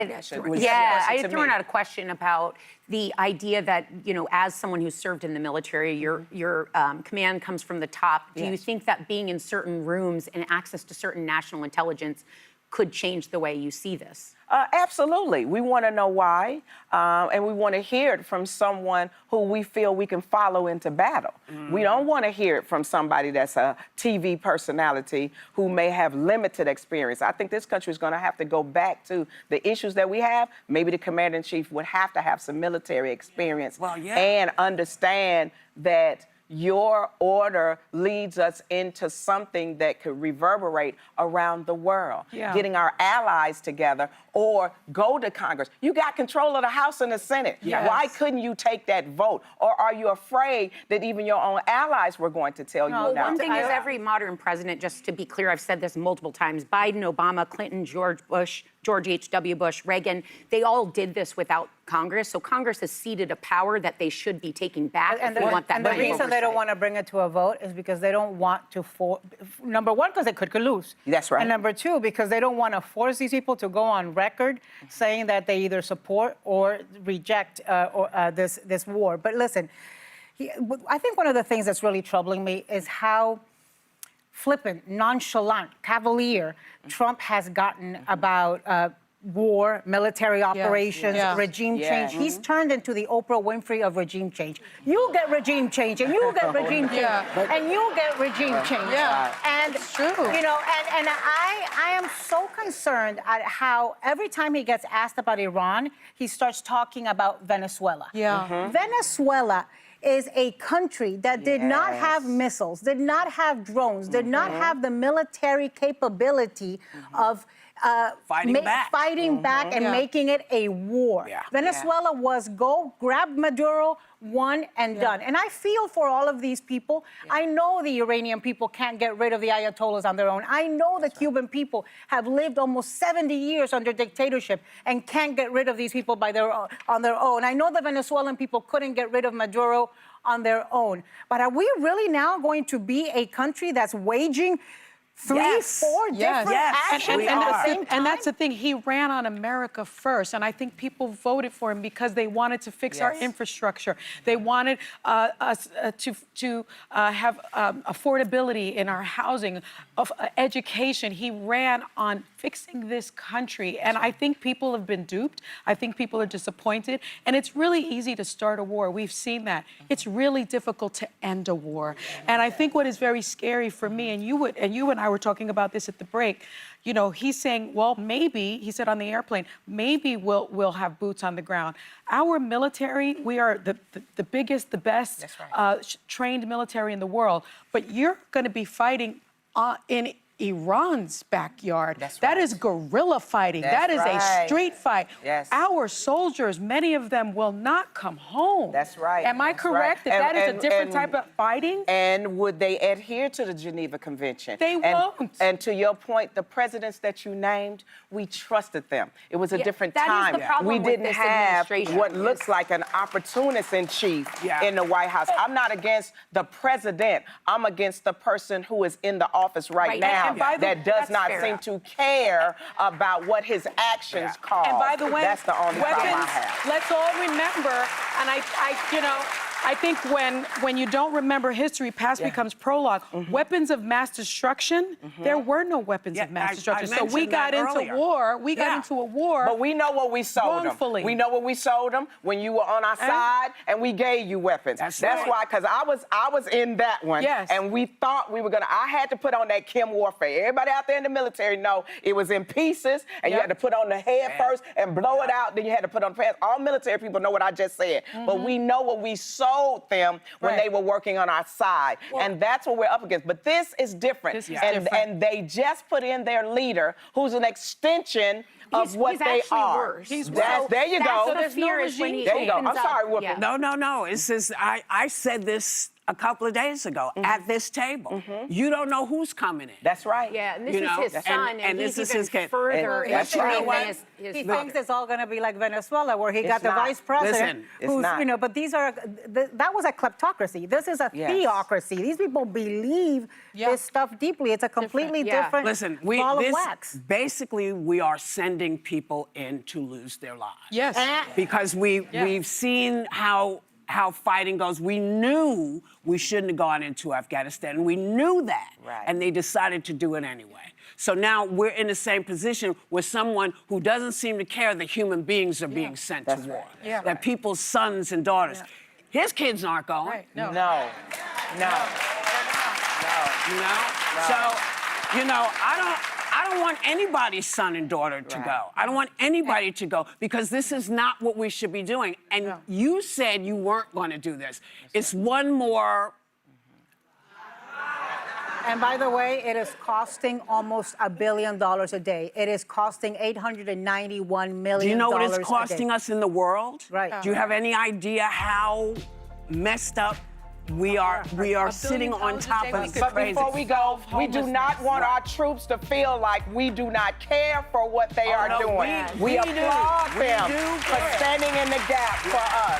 Yeah, I had thrown out a question about the idea that, you know, as someone who's served in the military, your command comes from the top. Do you think that being in certain rooms and access to certain national intelligence could change the way you see this? Absolutely. We want to know why, and we want to hear it from someone who we feel we can follow into battle. We don't want to hear it from somebody that's a TV personality who may have limited experience. I think this country is going to have to go back to the issues that we have. Maybe the commander-in-chief would have to have some military experience and understand that your order leads us into something that could reverberate around the world. Getting our allies together or go to Congress. You got control of the House and the Senate. Why couldn't you take that vote? Or are you afraid that even your own allies were going to tell you well, not one to? thing is every modern president, just to be clear, I've said this multiple times, Biden, Obama, Clinton, George Bush, George H.W. Bush, Reagan, they all did this without Congress. So Congress has ceded a power that they should be taking back if they want that and the reason oversight. they don't want to bring it to a vote is because they don't want to number one, because they could lose. That's right. And number two, because they don't want to force these people to go on record saying that they either support or reject this war. But listen, I think one of the things that's really troubling me is how flippant, nonchalant, cavalier Trump has gotten about war, military operations, regime change. He's turned into the Oprah Winfrey of regime change. You get regime change, and you get regime change, and you get regime change. And you know, and I am so concerned at how every time he gets asked about Iran, he starts talking about Venezuela. Venezuela is a country that did not have missiles, did not have drones, did not have the military capability of fighting back and making it a war. Venezuela was go grab Maduro, one and done. And I feel for all of these people. I know the Iranian people can't get rid of the Ayatollahs on their own. I know the Cuban people have lived almost 70 years under dictatorship and can't get rid of these people on their own. I know the Venezuelan people couldn't get rid of Maduro on their own. But are we really now going to be a country that's waging three, four different actions at the same time? And that's the thing. He ran on America first, and I think people voted for him because they wanted to fix our infrastructure. They wanted us to have affordability in our housing, of education. He ran on fixing this country, and I think people have been duped. I think people are disappointed, and it's really easy to start a war. We've seen that. It's really difficult to end a war, and I think what is very scary for me, and you and I were talking about this at the break. You know, he's saying, well, maybe, he said on the airplane, maybe we'll have boots on the ground. Our military, we are the biggest, the best trained military in the world, but you're going to be fighting in Iran's backyard. That is guerrilla fighting. That is a street fight. Our soldiers, many of them will not come home. Am I correct that is a different type of fighting? And would they adhere to the Geneva Convention? They won't. And to your point, the presidents that you named, we trusted them. It was a different time. That is the problem we with didn't this have administration. what looks like an opportunist in chief in the White House. I'm not against the president. I'm against the person who is in the office right now that does not seem to care about what his actions cause. And by the way, that's the only problem I have. Let's all remember, and you know, I think when you don't remember history, past becomes prologue. Weapons of mass destruction, there were no weapons of mass destruction. So we got into war. We got into a war. But we know what we sold them. We know what we sold them when you were on our side, and we gave you weapons. That's why, because I was in that one, and we thought we were gonna. I had to put on that chem warfare. Everybody out there in the military know it was in pieces, and you had to put on the head first and blow it out. Then you had to put on the pants. All military people know what I just said. But we know what we sold them when they were working on our side. And that's what we're up against. But this is different. And they just put in their leader, who's an extension of what they are. There you go. So there's no regime. There you go. I'm sorry, Whoopi. No. It's just, I said this a couple of days ago at this table. You don't know who's coming in. That's right. Yeah, and this You is know, his son, and this he's is his even kid. further And that's extreme right. than his He mother. thinks it's all going to be like Venezuela, where he got the not. vice president, Listen, it's who's, not. you know, but these are, that was a kleptocracy. This is a Yes. theocracy. These people believe this stuff deeply. It's a completely Yeah. different Listen, ball of wax. basically we are sending people in to lose their lives. Yes. Because we've seen how fighting goes. We knew we shouldn't have gone into Afghanistan. We knew that. Right. And they decided to do it anyway. So now we're in the same position with someone who doesn't seem to care that human beings are being sent to That's war. right. Yeah. That people's sons and daughters. His kids aren't going. Right. No. No. You know? So, you know, I don't want anybody's son and daughter to Right. go. I don't want anybody to go because this is not what we should be doing. And you said you weren't going to do this. It's one more. And by the way, it is costing almost $1 billion a day. It is costing $891 million. Do you know what a it's day. costing us in the world? Right. Do you have any idea how messed up we are? We are sitting on top of $1 these But crazy. before we go, we do not want our troops to feel like we do not care for what they are no, doing. we do. applaud We them do for care. standing in the gap for us.